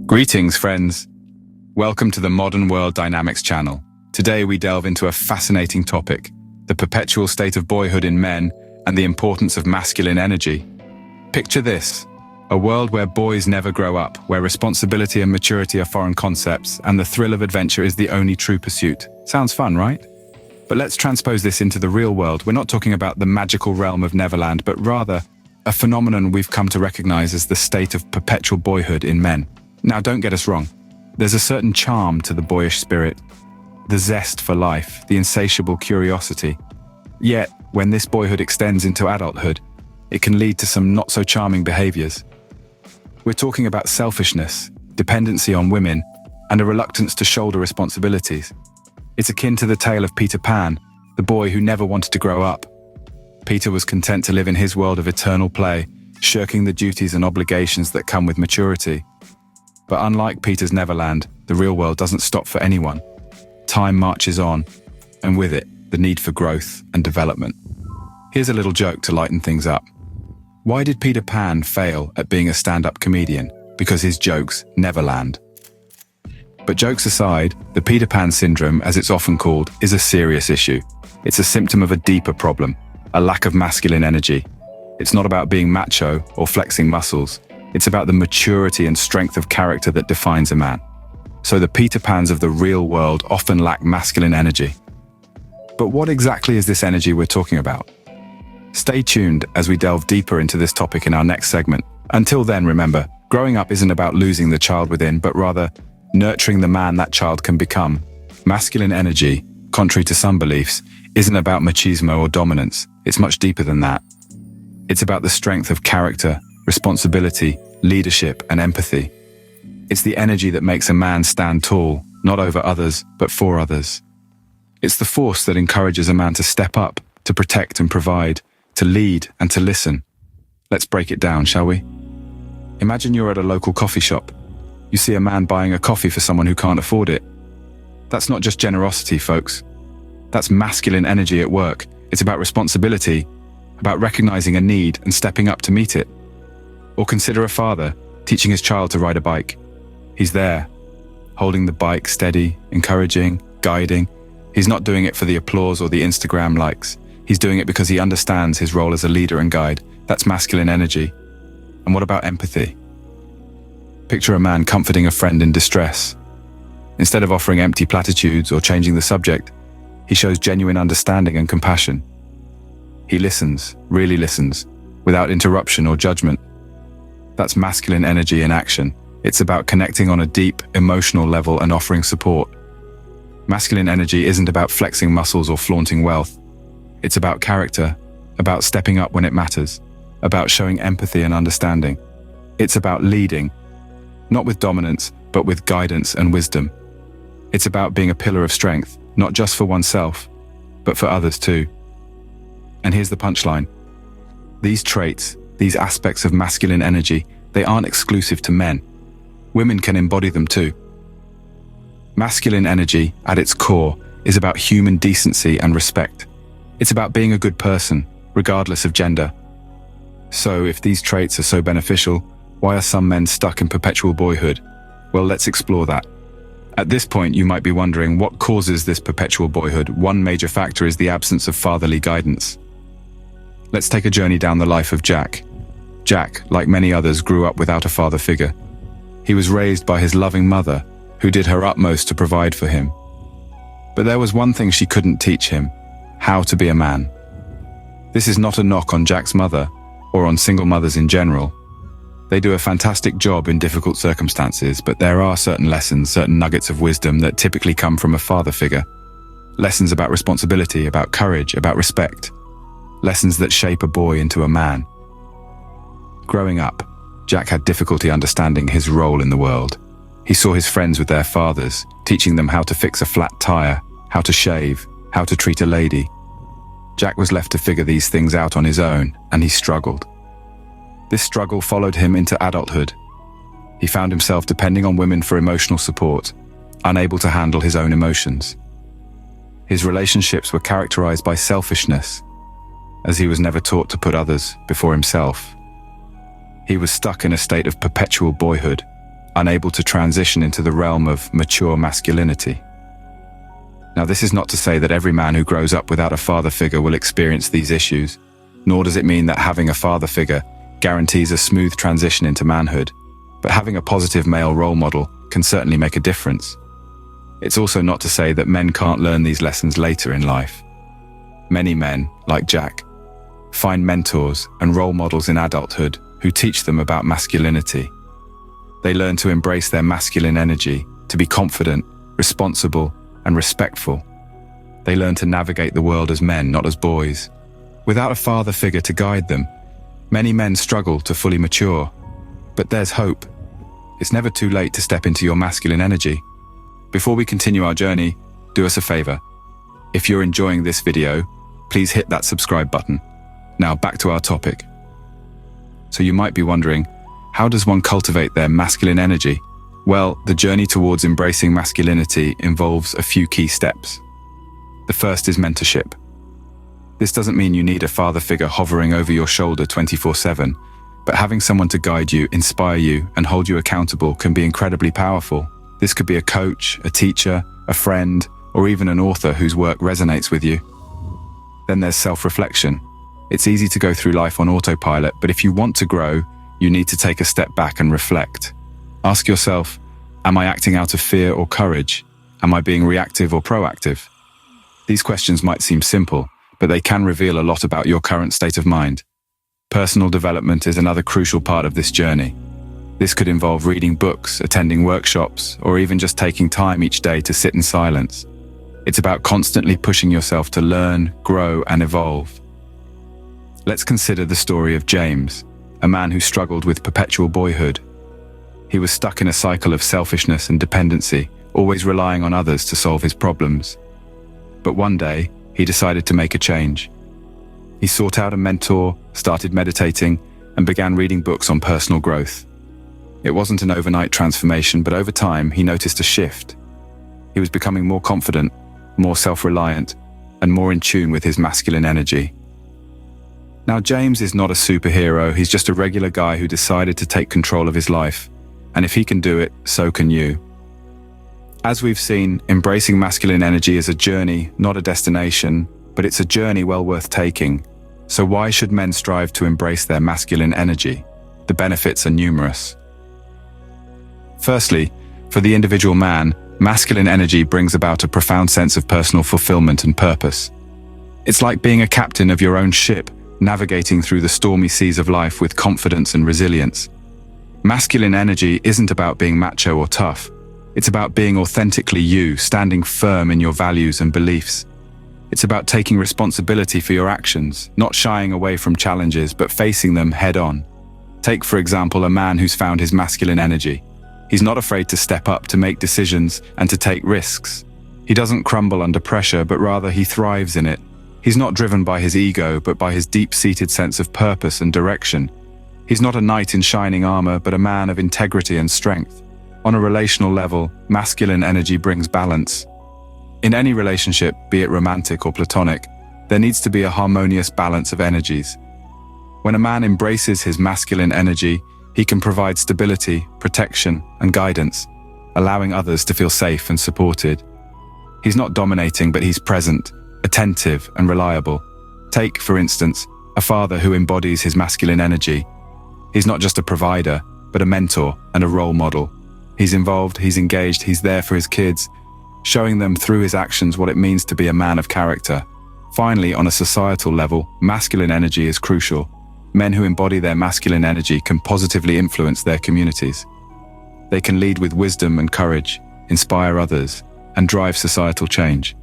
Greetings, friends. Welcome to the Modern World Dynamics channel. Today we delve into a fascinating topic, the perpetual state of boyhood in men and the importance of masculine energy. Picture this, a world where boys never grow up, where responsibility and maturity are foreign concepts, and the thrill of adventure is the only true pursuit. Sounds fun, right? But let's transpose this into the real world. We're not talking about the magical realm of Neverland, but rather a phenomenon we've come to recognize as the state of perpetual boyhood in men. Now, don't get us wrong. There's a certain charm to the boyish spirit, the zest for life, the insatiable curiosity. Yet, when this boyhood extends into adulthood, it can lead to some not-so-charming behaviors. We're talking about selfishness, dependency on women, and a reluctance to shoulder responsibilities. It's akin to the tale of Peter Pan, the boy who never wanted to grow up. Peter was content to live in his world of eternal play, shirking the duties and obligations that come with maturity. But unlike Peter's Neverland, the real world doesn't stop for anyone. Time marches on, and with it, the need for growth and development. Here's a little joke to lighten things up. Why did Peter Pan fail at being a stand-up comedian? Because his jokes never land. But jokes aside, the Peter Pan syndrome, as it's often called, is a serious issue. It's a symptom of a deeper problem, a lack of masculine energy. It's not about being macho or flexing muscles. It's about the maturity and strength of character that defines a man. So the Peter Pans of the real world often lack masculine energy. But what exactly is this energy we're talking about? Stay tuned as we delve deeper into this topic in our next segment. Until then, remember, growing up isn't about losing the child within, but rather nurturing the man that child can become. Masculine energy, contrary to some beliefs, isn't about machismo or dominance. It's much deeper than that. It's about the strength of character, responsibility, leadership, and empathy. It's the energy that makes a man stand tall, not over others, but for others. It's the force that encourages a man to step up, to protect and provide, to lead and to listen. Let's break it down, shall we? Imagine you're at a local coffee shop. You see a man buying a coffee for someone who can't afford it. That's not just generosity, folks. That's masculine energy at work. It's about responsibility, about recognizing a need and stepping up to meet it. Or consider a father teaching his child to ride a bike. He's there, holding the bike steady, encouraging, guiding. He's not doing it for the applause or the Instagram likes. He's doing it because he understands his role as a leader and guide. That's masculine energy. And what about empathy? Picture a man comforting a friend in distress. Instead of offering empty platitudes or changing the subject, he shows genuine understanding and compassion. He listens, really listens, without interruption or judgment. That's masculine energy in action. It's about connecting on a deep, emotional level and offering support. Masculine energy isn't about flexing muscles or flaunting wealth. It's about character, about stepping up when it matters, about showing empathy and understanding. It's about leading, not with dominance, but with guidance and wisdom. It's about being a pillar of strength, not just for oneself, but for others too. And here's the punchline. These traits, these aspects of masculine energy, they aren't exclusive to men. Women can embody them too. Masculine energy, at its core, is about human decency and respect. It's about being a good person, regardless of gender. So, if these traits are so beneficial, why are some men stuck in perpetual boyhood? Well, let's explore that. At this point, you might be wondering what causes this perpetual boyhood. One major factor is the absence of fatherly guidance. Let's take a journey down the life of Jack. Jack, like many others, grew up without a father figure. He was raised by his loving mother, who did her utmost to provide for him. But there was one thing she couldn't teach him: how to be a man. This is not a knock on Jack's mother, or on single mothers in general. They do a fantastic job in difficult circumstances, but there are certain lessons, certain nuggets of wisdom that typically come from a father figure. Lessons about responsibility, about courage, about respect. Lessons that shape a boy into a man. Growing up, Jack had difficulty understanding his role in the world. He saw his friends with their fathers, teaching them how to fix a flat tire, how to shave, how to treat a lady. Jack was left to figure these things out on his own, and he struggled. This struggle followed him into adulthood. He found himself depending on women for emotional support, unable to handle his own emotions. His relationships were characterized by selfishness, as he was never taught to put others before himself. He was stuck in a state of perpetual boyhood, unable to transition into the realm of mature masculinity. Now, this is not to say that every man who grows up without a father figure will experience these issues, nor does it mean that having a father figure guarantees a smooth transition into manhood, but having a positive male role model can certainly make a difference. It's also not to say that men can't learn these lessons later in life. Many men, like Jack, find mentors and role models in adulthood who teach them about masculinity. They learn to embrace their masculine energy, to be confident, responsible, and respectful. They learn to navigate the world as men, not as boys. Without a father figure to guide them, many men struggle to fully mature. But there's hope. It's never too late to step into your masculine energy. Before we continue our journey, do us a favor. If you're enjoying this video, please hit that subscribe button. Now back to our topic. So you might be wondering, how does one cultivate their masculine energy? Well, the journey towards embracing masculinity involves a few key steps. The first is mentorship. This doesn't mean you need a father figure hovering over your shoulder 24/7, but having someone to guide you, inspire you, and hold you accountable can be incredibly powerful. This could be a coach, a teacher, a friend, or even an author whose work resonates with you. Then there's self-reflection. It's easy to go through life on autopilot, but if you want to grow, you need to take a step back and reflect. Ask yourself, am I acting out of fear or courage? Am I being reactive or proactive? These questions might seem simple, but they can reveal a lot about your current state of mind. Personal development is another crucial part of this journey. This could involve reading books, attending workshops, or even just taking time each day to sit in silence. It's about constantly pushing yourself to learn, grow, and evolve. Let's consider the story of James, a man who struggled with perpetual boyhood. He was stuck in a cycle of selfishness and dependency, always relying on others to solve his problems. But one day, he decided to make a change. He sought out a mentor, started meditating, and began reading books on personal growth. It wasn't an overnight transformation, but over time, he noticed a shift. He was becoming more confident, more self-reliant, and more in tune with his masculine energy. Now, James is not a superhero, he's just a regular guy who decided to take control of his life. And if he can do it, so can you. As we've seen, embracing masculine energy is a journey, not a destination, but it's a journey well worth taking. So why should men strive to embrace their masculine energy? The benefits are numerous. Firstly, for the individual man, masculine energy brings about a profound sense of personal fulfillment and purpose. It's like being a captain of your own ship, navigating through the stormy seas of life with confidence and resilience. Masculine energy isn't about being macho or tough. It's about being authentically you, standing firm in your values and beliefs. It's about taking responsibility for your actions, not shying away from challenges, but facing them head on. Take, for example, a man who's found his masculine energy. He's not afraid to step up, to make decisions, and to take risks. He doesn't crumble under pressure, but rather he thrives in it. He's not driven by his ego, but by his deep-seated sense of purpose and direction. He's not a knight in shining armor, but a man of integrity and strength. On a relational level, masculine energy brings balance. In any relationship, be it romantic or platonic, there needs to be a harmonious balance of energies. When a man embraces his masculine energy, he can provide stability, protection, and guidance, allowing others to feel safe and supported. He's not dominating, but he's present, attentive, and reliable. Take, for instance, a father who embodies his masculine energy. He's not just a provider, but a mentor and a role model. He's involved, he's engaged, he's there for his kids, showing them through his actions what it means to be a man of character. Finally, on a societal level, masculine energy is crucial. Men who embody their masculine energy can positively influence their communities. They can lead with wisdom and courage, inspire others, and drive societal change.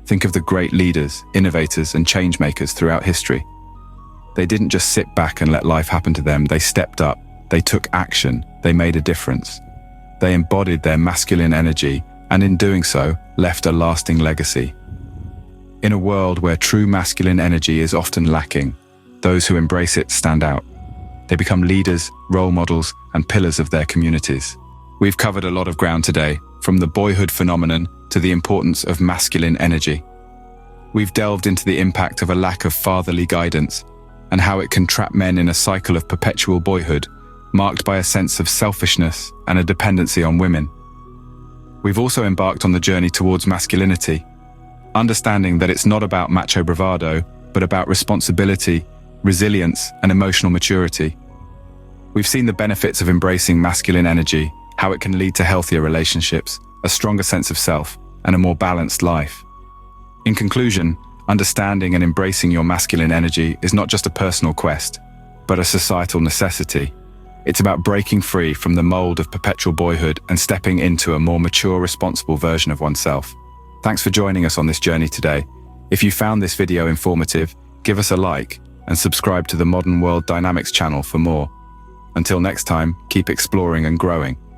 Think of the great leaders, innovators, and change makers throughout history. They didn't just sit back and let life happen to them. They stepped up, they took action, they made a difference. They embodied their masculine energy, and in doing so, left a lasting legacy. In a world where true masculine energy is often lacking, those who embrace it stand out. They become leaders, role models, and pillars of their communities. We've covered a lot of ground today, from the boyhood phenomenon to the importance of masculine energy. We've delved into the impact of a lack of fatherly guidance and how it can trap men in a cycle of perpetual boyhood, marked by a sense of selfishness and a dependency on women. We've also embarked on the journey towards masculinity, understanding that it's not about macho bravado, but about responsibility, resilience, and emotional maturity. We've seen the benefits of embracing masculine energy, how it can lead to healthier relationships, a stronger sense of self, and a more balanced life. In conclusion, understanding and embracing your masculine energy is not just a personal quest, but a societal necessity. It's about breaking free from the mold of perpetual boyhood and stepping into a more mature, responsible version of oneself. Thanks for joining us on this journey today. If you found this video informative, give us a like and subscribe to the Modern World Dynamics channel for more. Until next time, keep exploring and growing.